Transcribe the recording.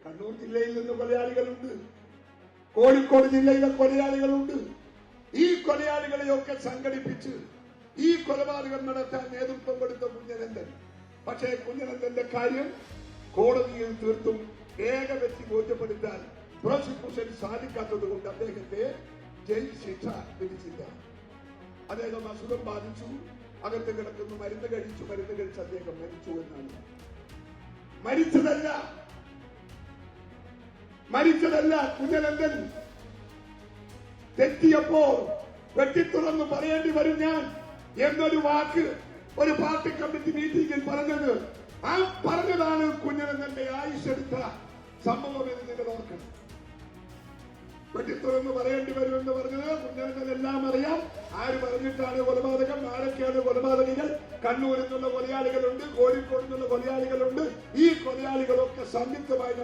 കണ്ണൂർ ജില്ലയിൽ നിന്ന് കൊലയാളികളുണ്ട്, കോഴിക്കോട് ജില്ലയിലെ കൊലയാളികളുണ്ട്. ഈ കൊലയാളികളെയൊക്കെ സംഘടിപ്പിച്ച് ഈ കൊലപാതകം നടത്താൻ നേതൃത്വം കൊടുത്ത കുഞ്ഞനന്ദൻ. പക്ഷേ കുഞ്ഞനന്ദന്റെ കാര്യം കോടതിയിൽ തീർത്തും ഏകവ്യക്തി ബോധ്യപ്പെടുത്താൻ പ്രോസിക്യൂഷൻ സാധിക്കാത്തത് കൊണ്ട് അദ്ദേഹത്തെ ജയിൽ ശിക്ഷ വിധിച്ചില്ല. അദ്ദേഹം അസുഖം ബാധിച്ചു, അകത്ത് കിടക്കുന്നു, മരുന്ന് കഴിച്ച് അദ്ദേഹം മരിച്ചു എന്നാണ്. മരിച്ചതല്ല. കുഞ്ഞനന്ദൻ തെറ്റിയപ്പോൾ വെട്ടിത്തുറന്ന് പറയേണ്ടി വരും ഞാൻ എന്നൊരു വാക്ക് ഒരു പാർട്ടി കമ്മിറ്റി മീറ്റിംഗിൽ പറഞ്ഞത്. ആ പറഞ്ഞതാണ് കുഞ്ഞനന്ദന്റെ ആയുഷെടുത്ത സംഭവം എന്ന് നിങ്ങൾ ഓർക്കണം. വെട്ടിത്തുറന്ന് പറയേണ്ടി വരുമെന്ന് പറഞ്ഞത് കുഞ്ഞനന്ദൻ എല്ലാം അറിയാം. ആര് പറഞ്ഞിട്ടാണ് കൊലപാതകം, ആരൊക്കെയാണ് കൊലപാതകികൾ. കണ്ണൂരിൽ നിന്നുള്ള കൊലയാളികളുണ്ട്, കോഴിക്കോട് നിന്നുള്ള കൊലയാളികളുണ്ട്. ഈ കൊലയാളികളൊക്കെ സംയുക്തമായി